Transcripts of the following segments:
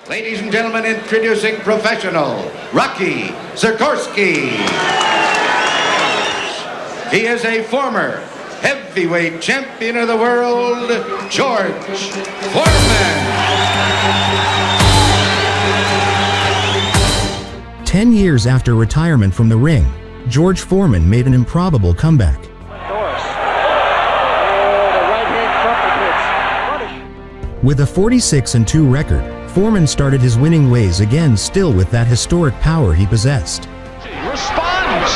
Ladies and gentlemen, introducing professional Rocky Sekorski. He is a former heavyweight champion of the world, George Foreman. 10 years after retirement from the ring, George Foreman made an improbable comeback. With a 46-2 record, Foreman started his winning ways again, still with that historic power he possessed. Responds!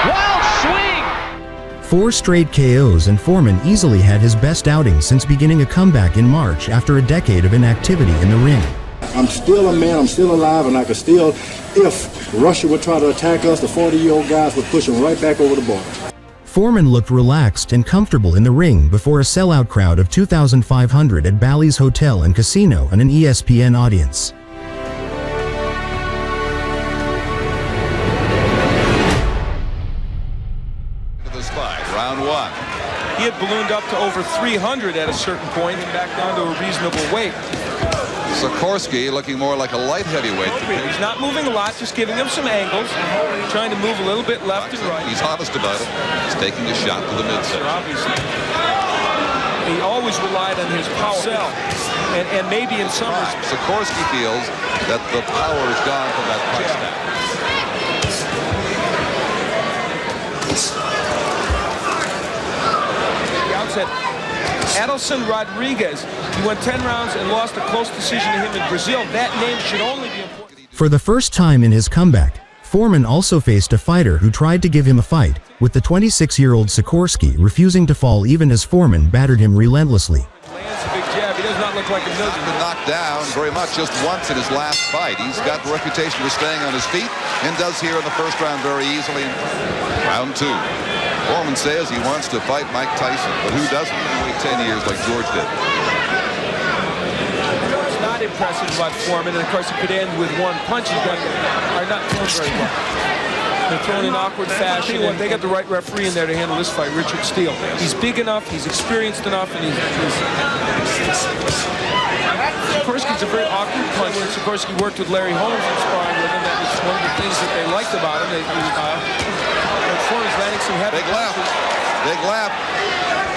Wild swing! 4 straight KOs, and Foreman easily had his best outing since beginning a comeback in March after a decade of inactivity in the ring. I'm still a man, I'm still alive, and I could still, if Russia would try to attack us, the 40-year-old guys would push them right back over the border. Foreman looked relaxed and comfortable in the ring before a sellout crowd of 2,500 at Bally's Hotel and Casino and an ESPN audience. This fight, round 1. He had ballooned up to over 300 at a certain point and back down to a reasonable weight. Sekorski looking more like a light heavyweight. He's not moving a lot, just giving him some angles, trying to move a little bit left and right. He's honest about it. He's taking a shot to the midsection. Obviously. He always relied on his power. And maybe in some respects. Sekorski feels that the power is gone from that punch now. The outset, Adelson Rodriguez. He went 10 rounds and lost a close decision to him in Brazil. That name should only be important. For the first time in his comeback, Foreman also faced a fighter who tried to give him a fight, with the 26-year-old Sekorski refusing to fall even as Foreman battered him relentlessly. Lands a big jab. He does not look like a million. Been knocked down very much just once in his last fight. He's got the reputation for staying on his feet and does here in the first round very easily. Round 2. Foreman says he wants to fight Mike Tyson, but who doesn't wait 10 years like George did? What's not impressive about Foreman, and of course it could end with one punch, are not thrown very well. They're thrown in awkward fashion, and they got the right referee in there to handle this fight, Richard Steele. He's big enough, he's experienced enough, and Sekorski's a very awkward puncher. Sekorski worked with Larry Holmes in sparring with him. That was one of the things that they liked about him. Foreman's landing some heavy punches. Big left.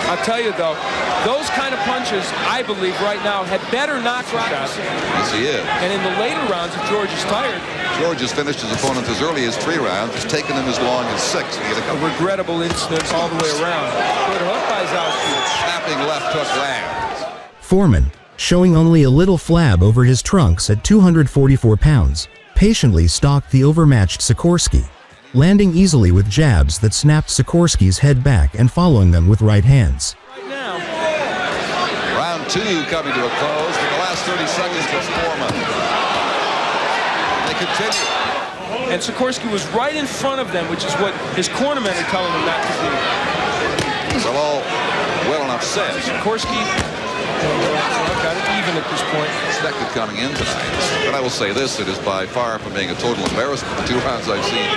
I'll tell you though, those kind of punches, I believe right now, had better not shots. Yes, he is. And in the later rounds, if George is tired, George has finished his opponent as early as 3 rounds. It's taken him as long as 6 to get a couple. Regrettable incidents all the way around. Good hook by Zowski. Snapping left hook lands. Foreman, showing only a little flab over his trunks at 244 pounds, patiently stalked the overmatched Sekorski, landing easily with jabs that snapped Sekorski's head back and following them with right hands. Right now. Round 2 coming to a close. In the last 30 seconds for Foreman. They continue. And Sekorski was right in front of them, which is what his cornermen are telling him not to do. Well, all well enough said. Sekorski got it even at this point. Expected coming in tonight. But I will say this, it is by far from being a total embarrassment. The 2 rounds I've seen.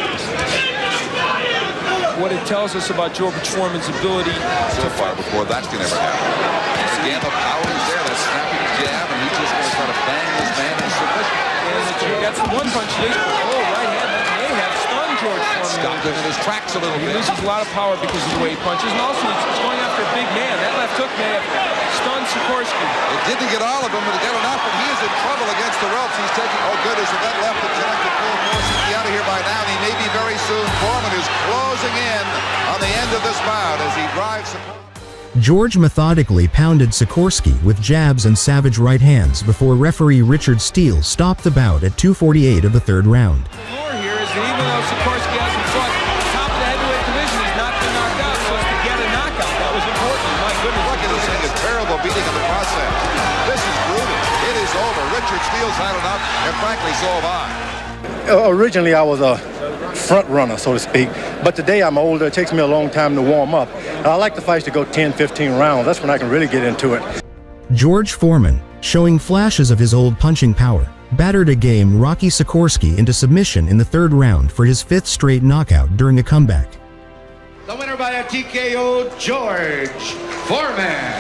What it tells us about George Foreman's ability so far before that can ever happen. Again, the power is there, that snapping jab, and he's just going to try to bang this man in submission. And that's the one punch. Right hand, that may have stunned George Foreman. Stopped him in his tracks a little He bit. loses a lot of power because of the way he punches, and also he's going after a big man. That left hook may have stunned Sekorski. It didn't get all of him, but it got enough, and he is in trouble against the ropes. He's taking, oh goodness, if that left had connected full force, he'd be out of here by now, and he may be very soon. Foreman is closing in on the end of this bout as he drives Sekorski. George methodically pounded Sekorski with jabs and savage right hands before referee Richard Steele stopped the bout at 2:48 of the 3rd round. The lure here is that even though Sekorski hasn't fought the top of the heavyweight division, he's not been knocked out, so as to get a knockout, that was important. My goodness. Look at this thing, a terrible beating in the process. This is brutal. It is over. Richard Steele's had enough, and frankly, so have I. Originally, I was a front runner, so to speak, but today I'm older. It takes me a long time to warm up. And I like the fights to go 10, 15 rounds. That's when I can really get into it. George Foreman, showing flashes of his old punching power, battered a game Rocky Sekorski into submission in the 3rd round for his 5th straight knockout during a comeback. The winner by a TKO, George Foreman.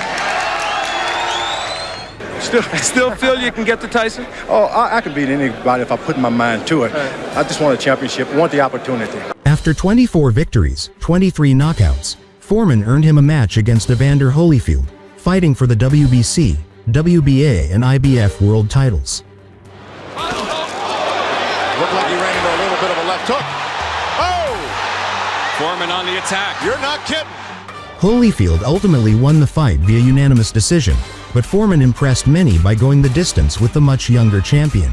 Still feel you can get to Tyson? Oh, I can beat anybody if I put my mind to it. I just want a championship, want the opportunity. After 24 victories, 23 knockouts, Foreman earned him a match against Evander Holyfield, fighting for the WBC, WBA, and IBF world titles. Looked like he ran into a little bit of a left hook. Oh! Foreman on the attack. You're not kidding. Holyfield ultimately won the fight via unanimous decision, but Foreman impressed many by going the distance with the much younger champion.